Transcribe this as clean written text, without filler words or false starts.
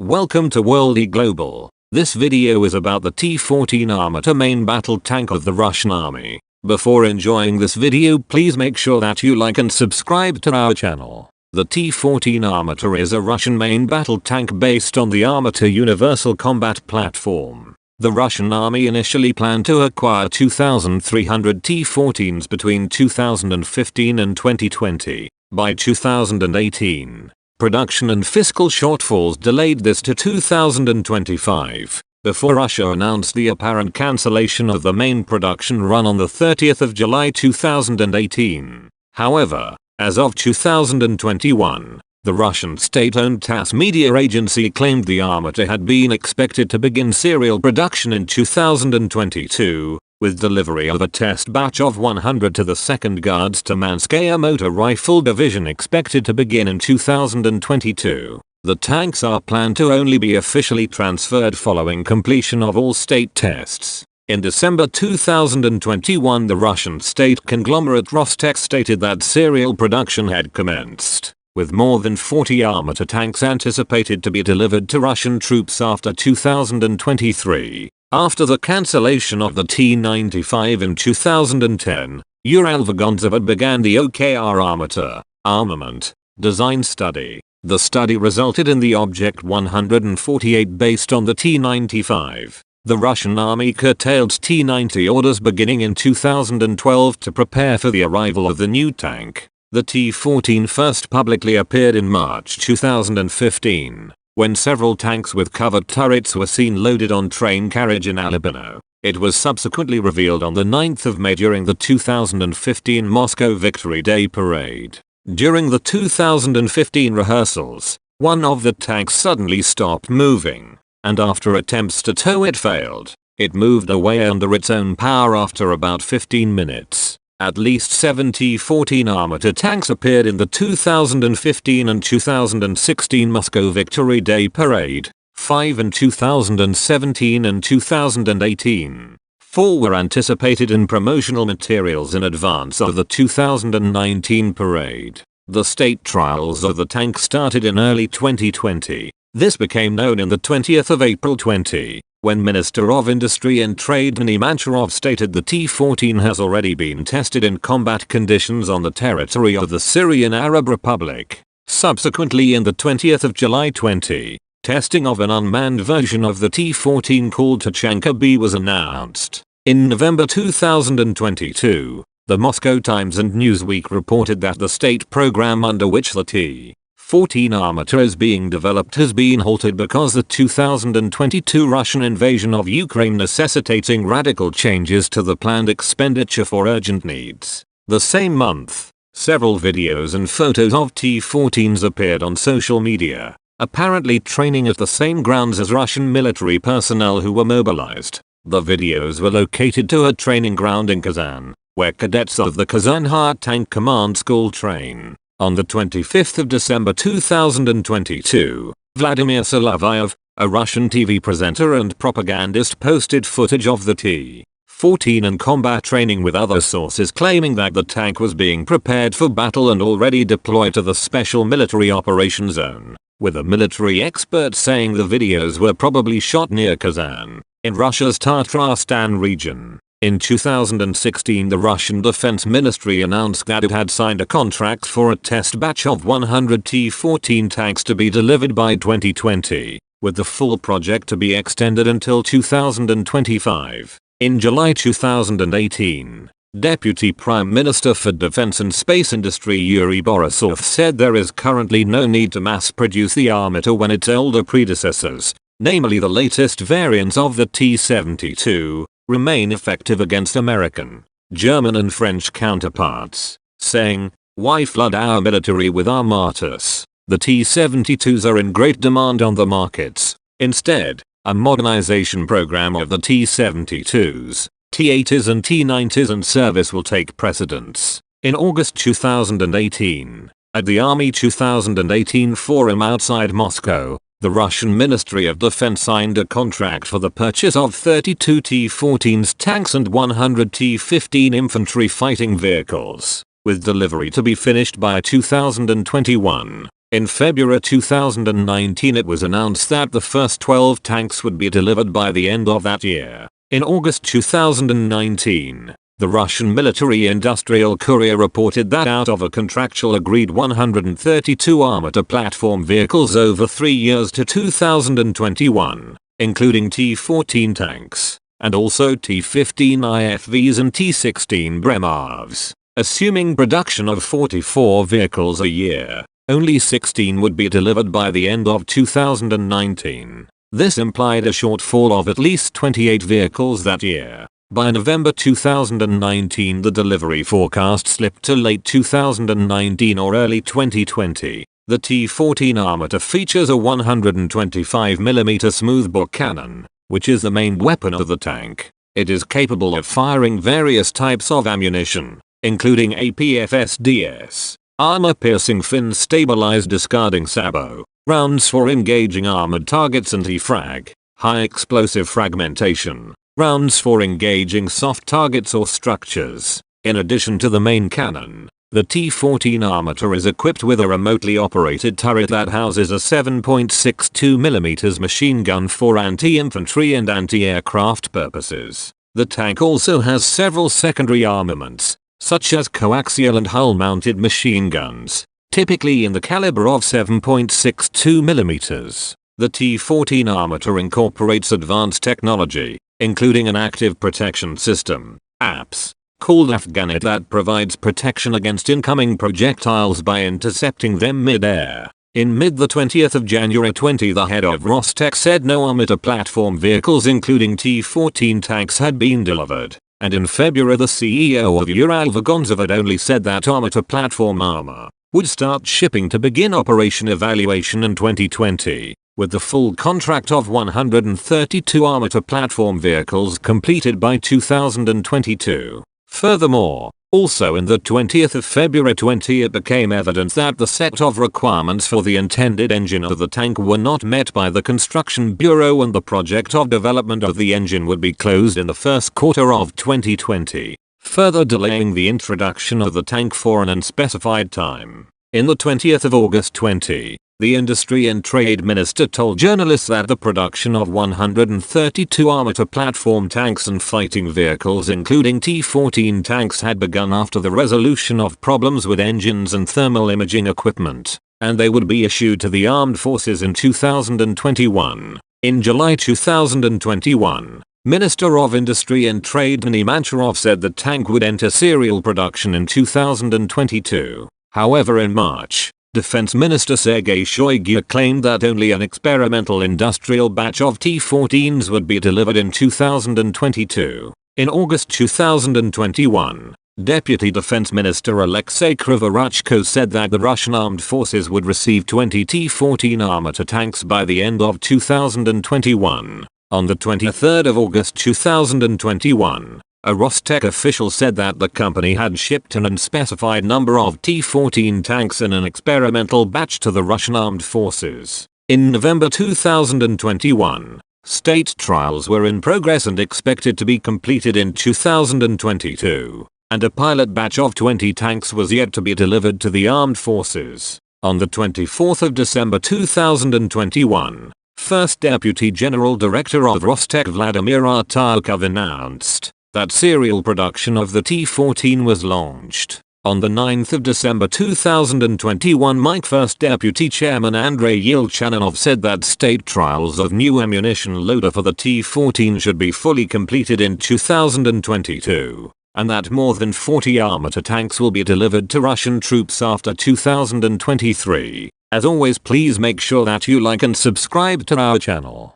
Welcome to Worldy Global. This video is about the T-14 amrata main battle tank of the Russian army. Before enjoying this video, please make sure that you like and subscribe to our channel. The T-14 amrata is a Russian main battle tank based on the Armata Universal Combat Platform. The Russian army initially planned to acquire 2,300 T-14s between 2015 and 2020. By 2018, production and fiscal shortfalls delayed this to 2025, before Russia announced the apparent cancellation of the main production run on the 30th of July 2018. However, as of 2021, the Russian state-owned TASS media agency claimed the armata had been expected to begin serial production in 2022, with delivery of a test batch of 100 to the 2nd Guards Tamanskaya Motor Rifle Division expected to begin in 2022. The tanks are planned to only be officially transferred following completion of all state tests. In December 2021, the Russian state conglomerate Rostec stated that serial production had commenced, with more than 40 armata tanks anticipated to be delivered to Russian troops after 2023. After the cancellation of the T-95 in 2010, Uralvagontseva began the OKR Armata armament design study. The study resulted in the Object 148 based on the T-95. The Russian army curtailed T-90 orders beginning in 2012 to prepare for the arrival of the new tank. The T-14 first publicly appeared in March 2015. When several tanks with covered turrets were seen loaded on train carriage in Albino. It was subsequently revealed on the 9th of May during the 2015 Moscow Victory Day parade. During the 2015 rehearsals, one of the tanks suddenly stopped moving, and after attempts to tow it failed. It moved away under its own power after about 15 minutes. At least 7 T-14 armata tanks appeared in the 2015 and 2016 Moscow Victory Day Parade, 5 in 2017 and 2018. 4 were anticipated in promotional materials in advance of the 2019 parade. The state trials of the tank started in early 2020. This became known in the 20th of April 20. When Minister of Industry and Trade Dany Mancharov stated the T-14 has already been tested in combat conditions on the territory of the Syrian Arab Republic. Subsequently, in the 20th of July 20, testing of an unmanned version of the T-14 called Tachanka B was announced. In November 2022, the Moscow Times and Newsweek reported that the state program under which the T-14 armata is being developed has been halted because the 2022 Russian invasion of Ukraine necessitating radical changes to the planned expenditure for urgent needs. The same month, several videos and photos of T-14s appeared on social media, apparently training at the same grounds as Russian military personnel who were mobilized. The videos were located to a training ground in Kazan, where cadets of the Kazan Hard Tank Command School train. On the 25th of December 2022, Vladimir Solovyev, a Russian TV presenter and propagandist, posted footage of the T-14 in combat training with other sources claiming that the tank was being prepared for battle and already deployed to the Special Military Operations Zone, with a military expert saying the videos were probably shot near Kazan, in Russia's Tatarstan region. In 2016, the Russian Defense Ministry announced that it had signed a contract for a test batch of 100 T-14 tanks to be delivered by 2020, with the full project to be extended until 2025. In July 2018, Deputy Prime Minister for Defense and Space Industry Yuri Borisov said there is currently no need to mass produce the armata when its older predecessors, namely the latest variants of the T-72, remain effective against American, German and French counterparts, saying, "Why flood our military with armatas? The T-72s are in great demand on the markets. Instead, a modernization program of the T-72s, T-80s and T-90s and service will take precedence." In August 2018, at the Army 2018 forum outside Moscow, the Russian Ministry of Defense signed a contract for the purchase of 32 T-14s tanks and 100 T-15 infantry fighting vehicles, with delivery to be finished by 2021. In February 2019 it was announced that the first 12 tanks would be delivered by the end of that year. In August 2019, the Russian military-industrial courier reported that out of a contractual agreed 132 armata platform vehicles over 3 years to 2021, including T-14 tanks, and also T-15 IFVs and T-16 Bremavs, assuming production of 44 vehicles a year. Only 16 would be delivered by the end of 2019. This implied a shortfall of at least 28 vehicles that year. By November 2019 the delivery forecast slipped to late 2019 or early 2020. The T-14 Armata features a 125mm smoothbore cannon, which is the main weapon of the tank. It is capable of firing various types of ammunition, including APFSDS. Armor-piercing fin-stabilized discarding sabot, rounds for engaging armored targets and T-frag, high-explosive fragmentation, rounds for engaging soft targets or structures. In addition to the main cannon, the T-14 Armata is equipped with a remotely operated turret that houses a 7.62mm machine gun for anti-infantry and anti-aircraft purposes. The tank also has several secondary armaments, such as coaxial and hull-mounted machine guns, typically in the caliber of 7.62mm. The T-14 Armata incorporates advanced technology, including an active protection system, APS, called Afghanet that provides protection against incoming projectiles by intercepting them mid-air. In mid-20th of January 20 the head of Rostec said no Armata platform vehicles including T-14 tanks had been delivered. And in February the CEO of Uralvagons had only said that Armata platform armor would start shipping to begin operation evaluation in 2020, with the full contract of 132 Armata platform vehicles completed by 2022. Furthermore, also in the 20th of February 20 it became evident that the set of requirements for the intended engine of the tank were not met by the Construction Bureau and the project of development of the engine would be closed in the first quarter of 2020, further delaying the introduction of the tank for an unspecified time. In the 20th of August 20, the Industry and Trade Minister told journalists that the production of 132 Armata platform tanks and fighting vehicles including T-14 tanks had begun after the resolution of problems with engines and thermal imaging equipment, and they would be issued to the armed forces in 2021. In July 2021, Minister of Industry and Trade Denis Mancharov said the tank would enter serial production in 2022. However, in March, Defense Minister Sergei Shoigu claimed that only an experimental industrial batch of T-14s would be delivered in 2022. In August 2021, Deputy Defense Minister Alexei Krivorachko said that the Russian armed forces would receive 20 T-14 Armata tanks by the end of 2021. On the 23rd of August 2021, a Rostec official said that the company had shipped an unspecified number of T-14 tanks in an experimental batch to the Russian armed forces. In November 2021, state trials were in progress and expected to be completed in 2022, and a pilot batch of 20 tanks was yet to be delivered to the armed forces. On the 24th of December 2021, First Deputy General Director of Rostec Vladimir Artyukov announced that serial production of the T-14 was launched. On the 9th of December 2021, Mike First Deputy Chairman Andrei Yelchanov said that state trials of new ammunition loader for the T-14 should be fully completed in 2022, and that more than 40 Armata tanks will be delivered to Russian troops after 2023. As always, please make sure that you like and subscribe to our channel.